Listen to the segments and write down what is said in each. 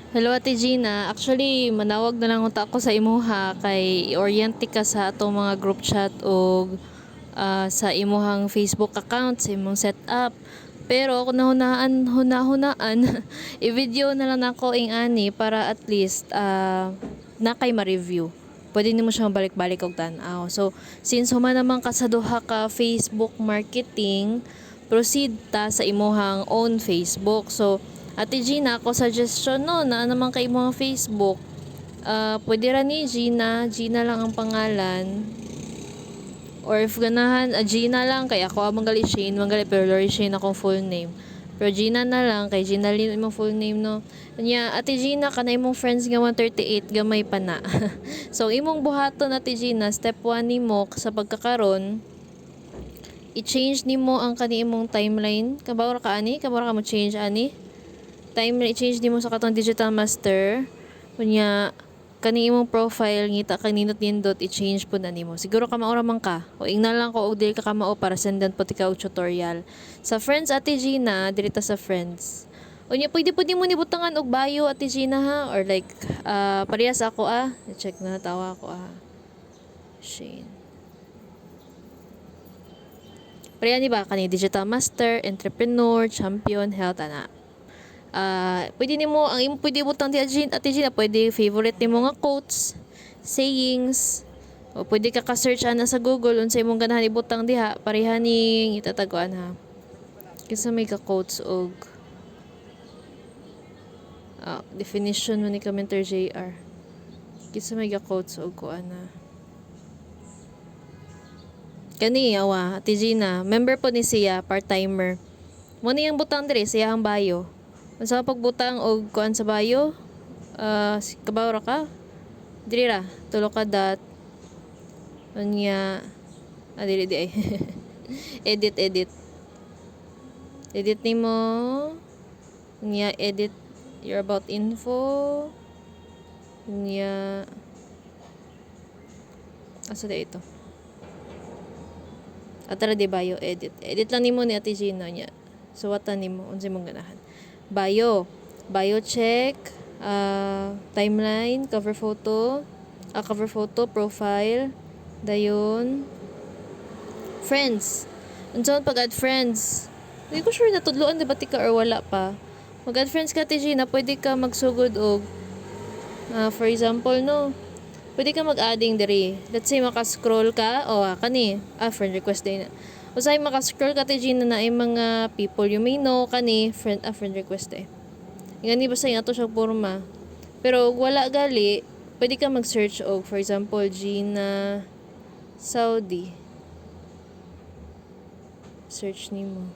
Hello Ate Gina, actually manawag na lang unta ako sa imuha kay oriente ka sa atong mga group chat o sa imuhang Facebook account, sa imong setup. Pero kung nahunaan, hunahunaan, i-video na lang ako ing ani para at least na kay ma-review. Pwede nimo siyang balik-balik og tan-aw. So, since human naman ka sa duha ka Facebook marketing, proceed ta sa imuhang own Facebook. So, Ate Gina, ako suggestion no, na naman kay imuhang Facebook. Pwede ra ni Gina, Gina lang ang pangalan. Or if ganahan, Gina lang, kay ako manggali Shane, manggali pero Lori Shane akong full name. Pero Gina na lang, kay Gina Lin imong full name no. Kanya, Ate Gina, kanay imong friends nga 138, gamay pa na. So, imong buhaton Ate Gina, step 1 nimo sa pagkakaron, i-change nimo ang kani imong timeline. Kabawra ka ani? Kabawra ka mo change ani? Timeline, i-change nimo sa katong digital master. Kunya, kani imong profile ngita kaninot nindot i-change pud na nimo. Siguro ka maura man ka. O ingna lang ko og dili ka kamao para sendan pud ikaw tutorial. Sa friends Ate Gina, dirita sa friends. Unya pwede pud nimo nibutangan og bio Ate Gina ha, or like parehas ako check na tawa ko Shane. Pareha ni ba kani digital master, entrepreneur, champion, health ana. Pwede nimo ang imo pwede butang di Ate Gina, pwede favorite nimo nga quotes, sayings, o pwede ka ka-search ana sa Google unsay imong ganahan ibutang diha, pareha ning itataguan ha. Kinsa may ka quotes og definition man ni commenter JR. Kinsa may ka quotes og kuan na. Kani Ate Gina, member po ni siya, part-timer. Mo niyang butang diri siya ang bio. Unsa pagbutang og kuan sa bio? Kabawra ka? Diri ra, tulo ka dot. Unya, dili di ay. edit. Edit nimo. Unya, edit your about info. Unya, asa da ito? Atara di bio, edit. Edit lang nimo ni Ate Gina niya. Suwatan nimo, unsay mong ganahan. Bio check, timeline, cover photo, profile, dayon, friends. Unsa pag-add friends? Hindi ko sure natudloan di ba ka or wala pa. Mag-add friends ka Ate Gina, pwede ka magsugod og for example no, pwede ka mag-adding diri. Let's say maka-scroll ka kani, friend request din na. Usay maka-scroll ka Ate Gina na ay mga people you may know kani friend request Ingani basta yung ato siya porma. Pero wala gali, pwede ka mag-search og for example Gina Saudi. Search nimo.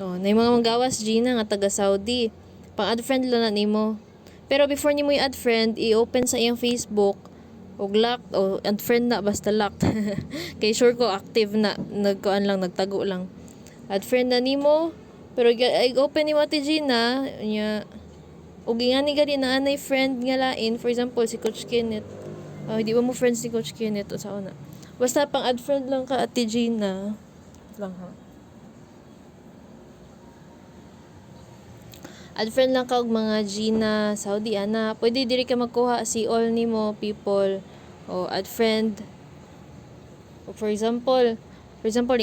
Na yung mga manggawas Gina nga taga Saudi. Pang-add friend lang na nimo. Pero before nimo i-add friend, i-open sa iyang Facebook og locked o unfriend na basta locked. Kay sure ko active na, nagkuan lang, nagtago lang. Add friend na nimo, pero i-open nimo Ate Gina nya og ingani gali na anay friend nga lain, for example si Coach Kenneth. Di ba mo friends ni Coach Kenneth o sa una. Basta pang add friend lang ka Ate Gina. Lang ha. Add friend lang ka og mga Gina Saudi ana. Pwede diri ka magkuha si all nimo people o add friend. O for example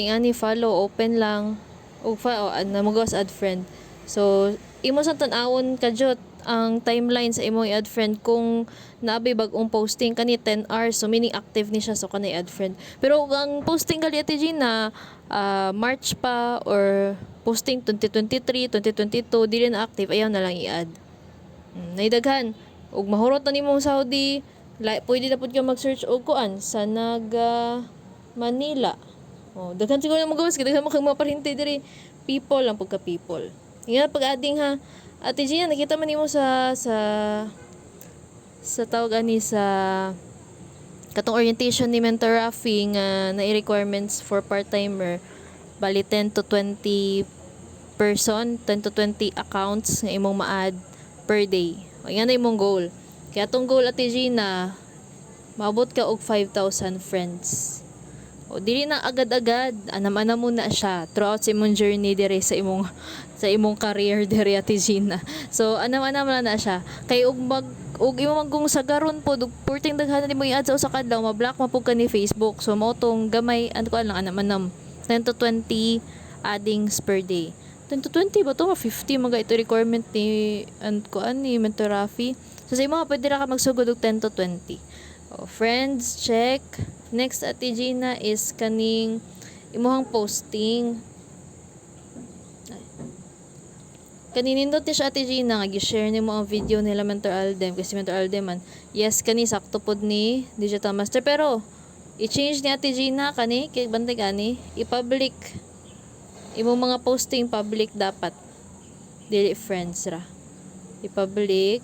ingani follow open lang o namagawas add friend. So imo sa tan-awon kadyot ang timeline sa imo i-add friend kung naabay bagong posting kani 10 hours, so meaning active ni siya, so kanay add friend. Pero ang posting gali Ate Gina March pa or posting 2023, 2022 dili na active, ayaw na lang i-add. Naidaghan ug mahurot na nimo Saudi, pwede na pud ka mag-search og kuan sa Naga Manila. Daghan siguro na magawas, daghan mo kang maparinte diri. People lang pagka people. Nga pag-adding ha. Ate Gina, nakita man nimo sa tawag ani sa katong orientation ni Mentor Rafi nga na requirements for part-timer, bali 10 to 20 person, 10 to 20 accounts nga imong ma-add per day. Yan na imong goal. Kaya tong goal Ate Gina, maabot ka og 5,000 friends. O dili na agad-agad, anam-anam muna siya throughout sa imong journey dire sa imong career dire Ate Gina. So anam-anam na siya. Kay ug imo magkung sagaron po dug purting daghanan nimo i-add sa usa ka adlaw, ma-block man pud ka ni Facebook. So mao tong gamay ano ko lang anam-anam 10 to 20 addings per day. 10 to 20 ba to? 50 mga ito requirement ni ni Mentor Rafi. So sa imo pwede ra ka magsugod og 10 to 20. Oh, friends, check. Next Ate Gina is kaning imuhang posting. Kaninindot ni siya Ate Gina nga gi-share nimo ang video nila Mentor Aldem kasi Mentor Aldem man yes kani sakto pod ni Digital Master pero i-change ni Ate Gina kani kay bantay gani i-public imong mga posting public dapat dili friends ra i-public.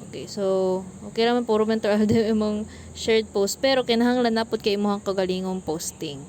Okay, so okay ra man puro Mentor Aldem imong shared post pero kinahanglan napod kay imong kagalingong posting.